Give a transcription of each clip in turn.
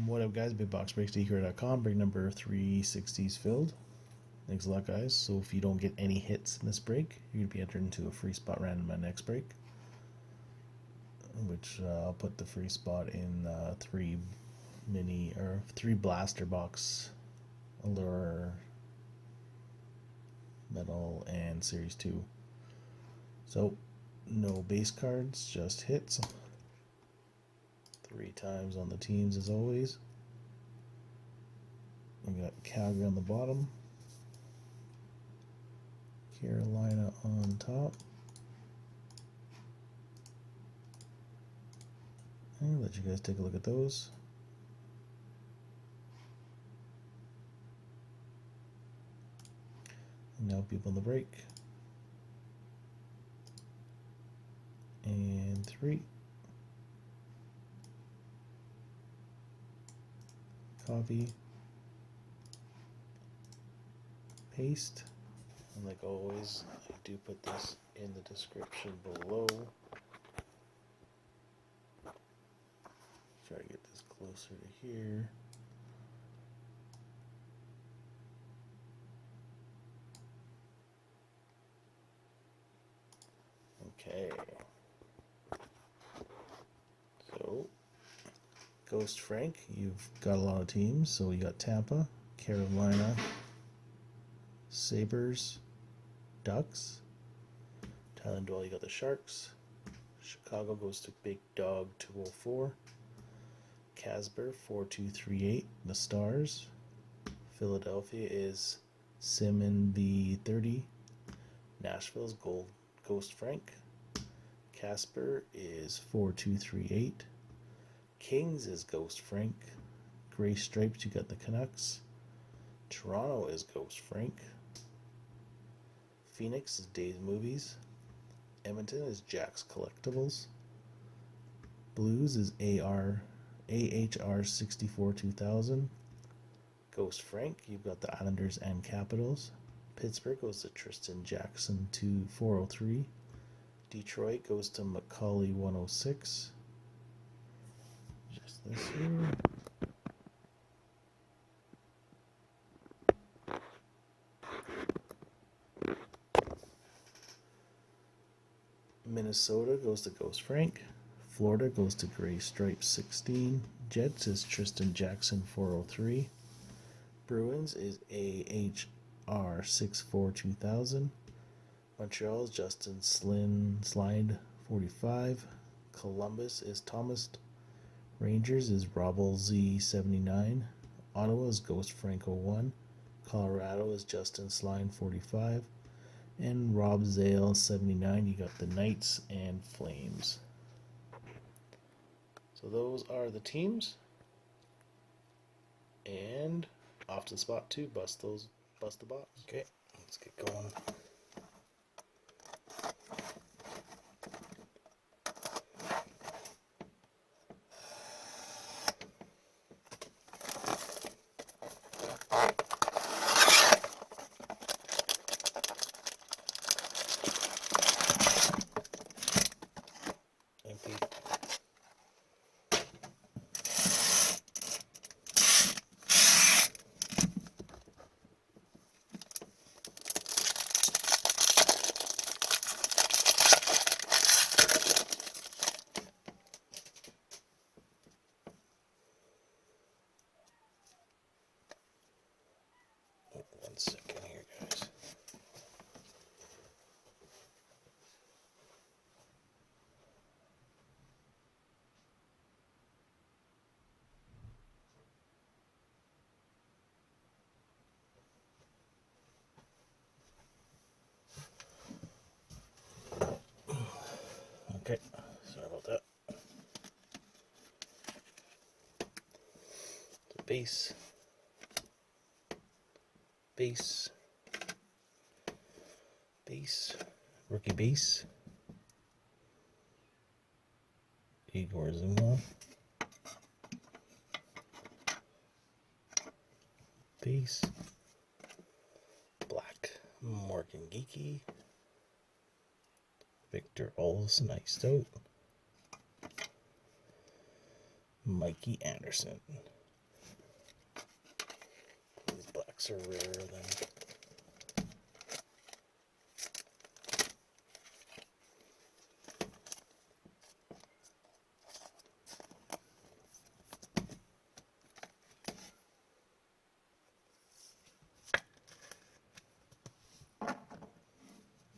What up, guys? BigBoxBreaks.com. Break number 360 is filled. Thanks a lot, guys. So if you don't get any hits in this break, you're going to be entered into a free spot random in my next break. Which I'll put the free spot in three blaster box Allure Metal and Series 2. So no base cards, just hits. 3 times on the teams as always. We got Calgary on the bottom, Carolina on top. I'll let you guys take a look at those. And now people on the break. And 3. Copy. Paste. And like always, I do put this in the description below. Try to get this closer to here. Okay. So, Ghost Frank, you've got a lot of teams. So you got Tampa, Carolina, Sabres, Ducks. Tyler Doyle, you got the Sharks. Chicago goes to Big Dog 204. Casper 4238, the Stars. Philadelphia is Simon V30. Nashville's Ghost Frank. Casper is 4238. Kings is Ghost Frank. Gray Stripes, you got the Canucks. Toronto is Ghost Frank. Phoenix is Days Movies. Edmonton is Jack's Collectibles. Blues is AHR 64 2000. Ghost Frank, you've got the Islanders and Capitals. Pittsburgh goes to Tristan Jackson 403. Detroit goes to Macaulay 106. Just this here. Minnesota goes to Ghost Frank. Florida goes to Gray Stripes 16. Jets is Tristan Jackson 403. Bruins is AHR 64 2000. Montreal is Justin Slide 45. Columbus is Thomas. Rangers is Robble Z 79. Ottawa is Ghost Frank 01. Colorado is Justin Slide 45. And Rob Zale 79. You got the Knights and Flames. So those are the teams. And off to the spot 2. Bust the box. Okay, let's get going. Empty. One second here, guys. Okay, sorry about that. The base. Rookie base, Igor Zuma, base, black, Morgan Geeky, Victor Olsen iced out, Mikey Anderson, Blacks are rarer than.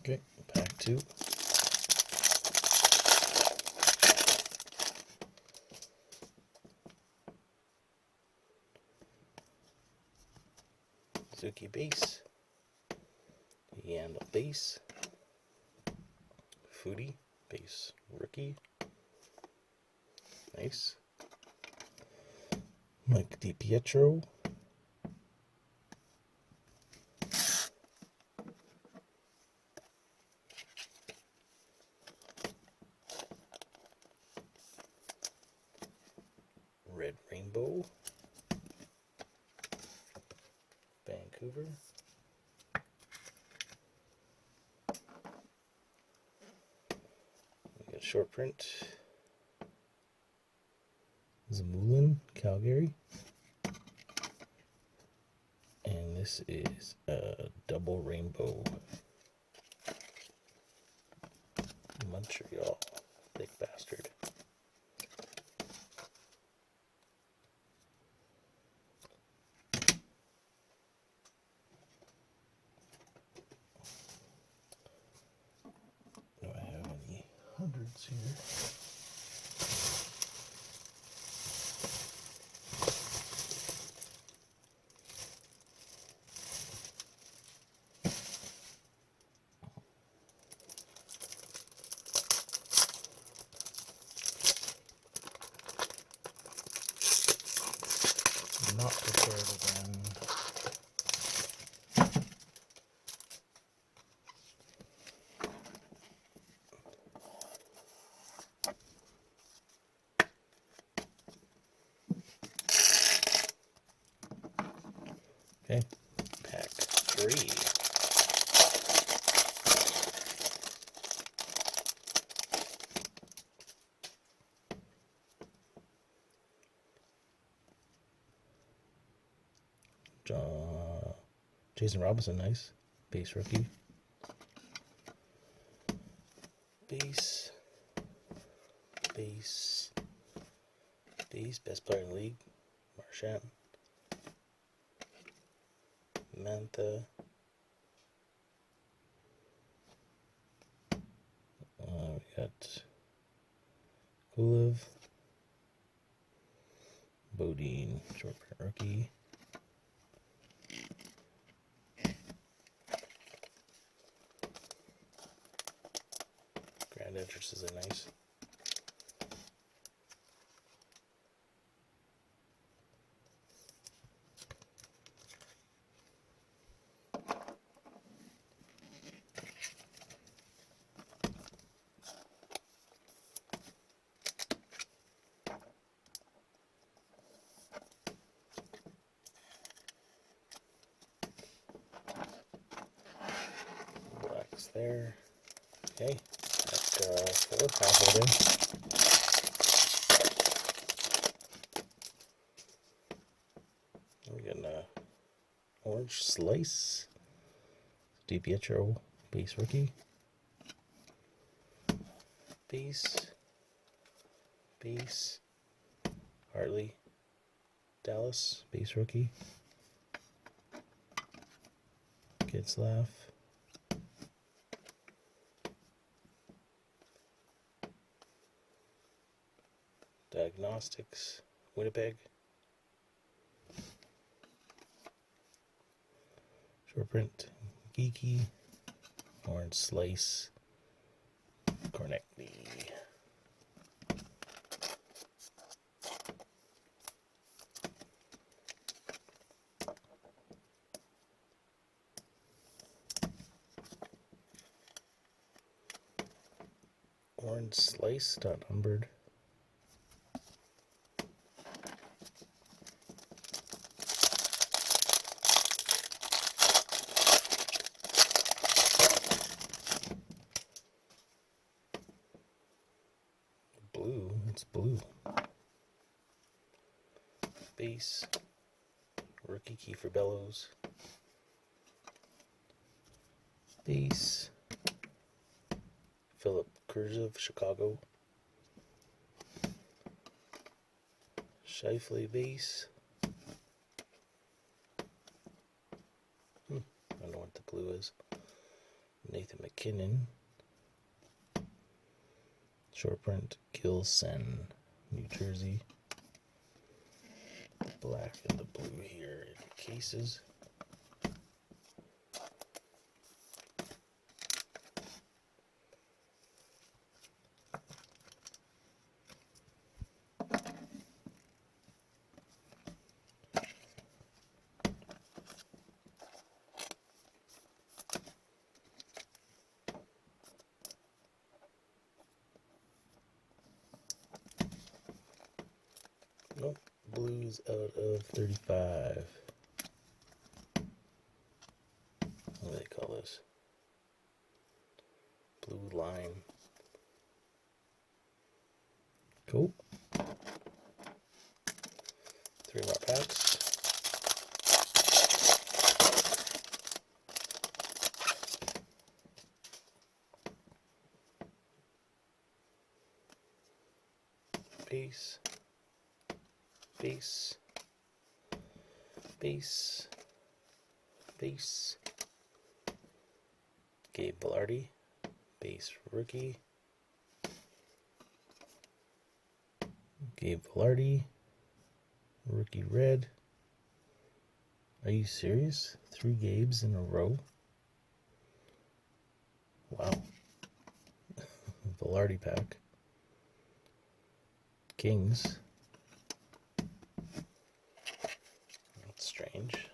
Okay, pack 2. Suzuki base. Yandel base. Foodie base rookie. Nice. Mike DiPietro. Red Rainbow. Vancouver. We got short print. Zamulin, Calgary. And this is a double rainbow. Montreal. Big bastard. Do I have any hundreds here? Not prepared again. Okay, pack 3. Jason Robinson, nice. Base rookie. Base. Base. Base. Best player in the league. Marchand. Mantha. We got Kulev. Bodine, short print rookie. Grand entrances are nice. Blacks there. Okay, that's 4 halfway there. We got an orange slice. DiPietro, base rookie. Base. Base. Hartley. Dallas, base rookie. Kitzlaff. Diagnostics, Winnipeg. Short print, Geeky. Orange slice, Cornectly. Orange slice, not numbered. Blue, it's blue. Base, rookie Kiefer Bellows. base. Philip Kurzev, Chicago. Scheifele base. I don't know what the blue is. Nathan McKinnon. Short print, Gilson, New Jersey. The black and the blue here in cases. Nope, blues out of 35. What do they call this? Blue line. Cool. 3 more packs. Base. Base, base, base. Gabe Vilardi, base rookie. Gabe Vilardi, rookie red. Are you serious? 3 Gabes in a row? Wow. Vilardi pack. Kings. Strange.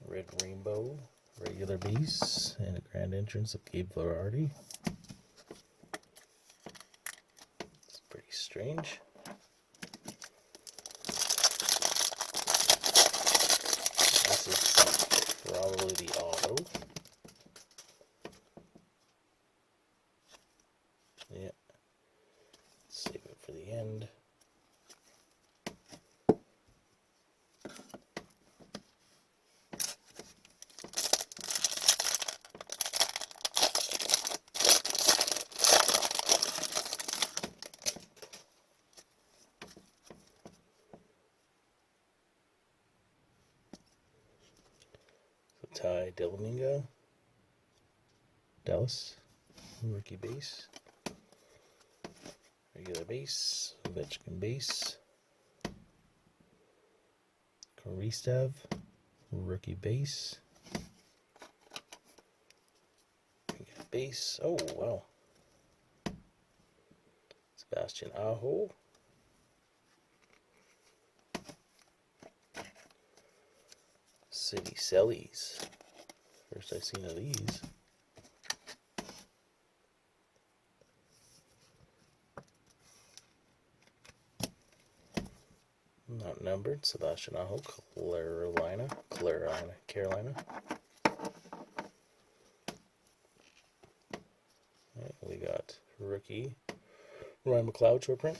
Red rainbow, regular base, and a grand entrance of Gabe Vilardi. It's pretty strange. This is probably the auto. Yeah. Save it for the end. Ty Delminga, Dallas, rookie base, regular base, Ovechkin base, Koristev, rookie base, base, oh wow, Sebastian Aho, City Sellies. First I've seen of these. Not numbered. Sebastian Aho, Carolina. Right, we got rookie Ryan McLeod short print.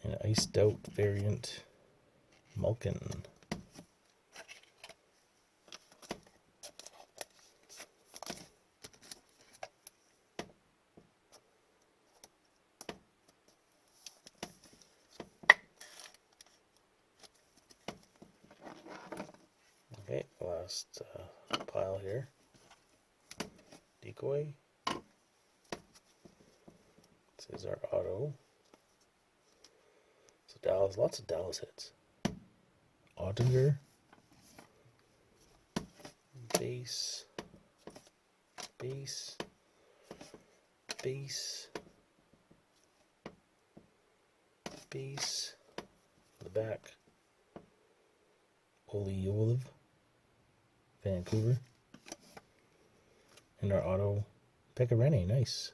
And iced out variant Malkin. Okay, last pile here. Decoy. This is our auto. So Dallas, lots of Dallas hits. Ottinger. Base. Base. Base. Base. The back. Olive. Vancouver. And our auto, Pecorine, nice.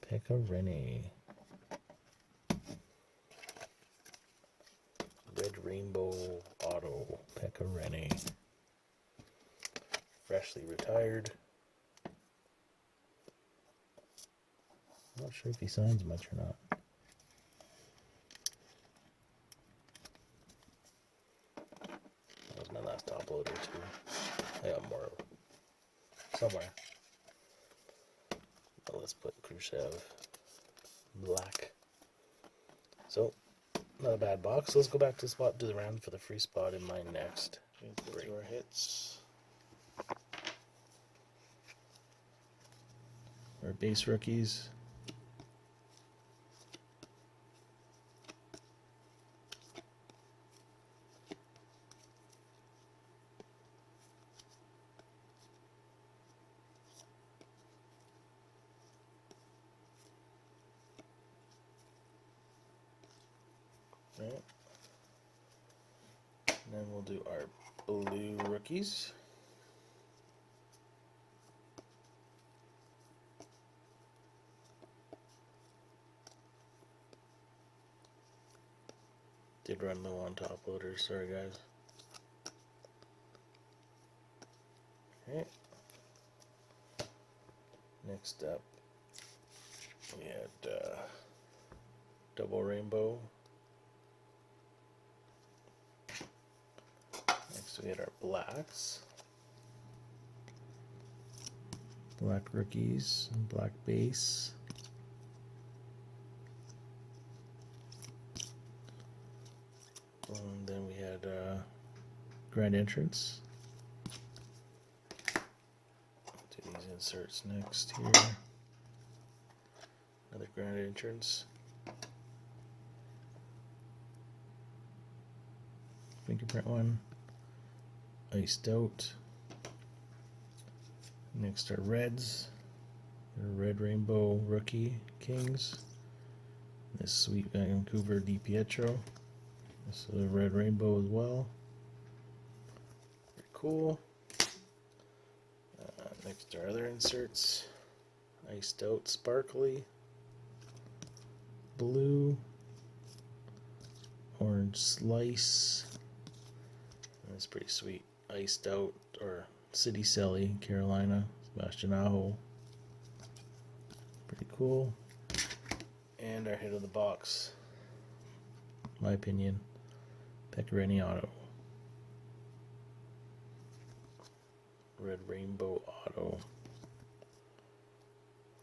Pecorine. Red Rainbow auto, Pecorine. Freshly retired. I'm not sure if he signs much or not. loader too. I got more somewhere. But let's put Khrushchev black. So, not a bad box. Let's go back to the spot, do the round for the free spot in my next break. Our hits. Our base rookies. Right. And then we'll do our blue rookies. Did run low on top loaders, sorry guys. Okay. Next up, we had double rainbow. Next we had our blacks. Black rookies, and black base. And then we had grand entrance. Do these inserts next here. Another grand entrance. Fingerprint one. Iced out. Next are reds. Red rainbow rookie kings. This sweet Vancouver DiPietro. This is a red rainbow as well. Very cool. Next are other inserts. Iced out sparkly. Blue. Orange slice. That's pretty sweet. Iced out or City Selly, Carolina. Sebastian Aho. Pretty cool. And our hit of the box. My opinion. Pecorino Auto. Red Rainbow Auto.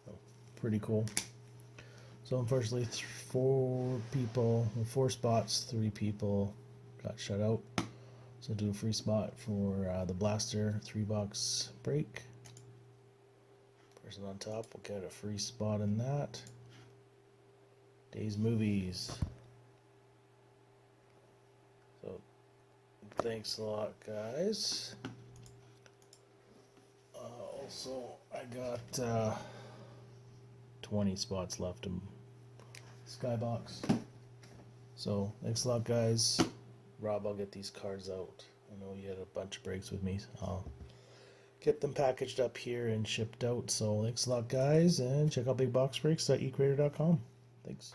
Oh, pretty cool. So unfortunately, 4 spots, 3 people got shut out. So do a free spot for the Blaster $3 break. Person on top will get a free spot in that. Days Movies. So thanks a lot, guys. Also, I got 20 spots left in Skybox. So thanks a lot, guys. Rob, I'll get these cards out. I know you had a bunch of breaks with me. I'll get them packaged up here and shipped out. So thanks a lot, guys, and check out bigboxbreaks.ecreator.com. Thanks.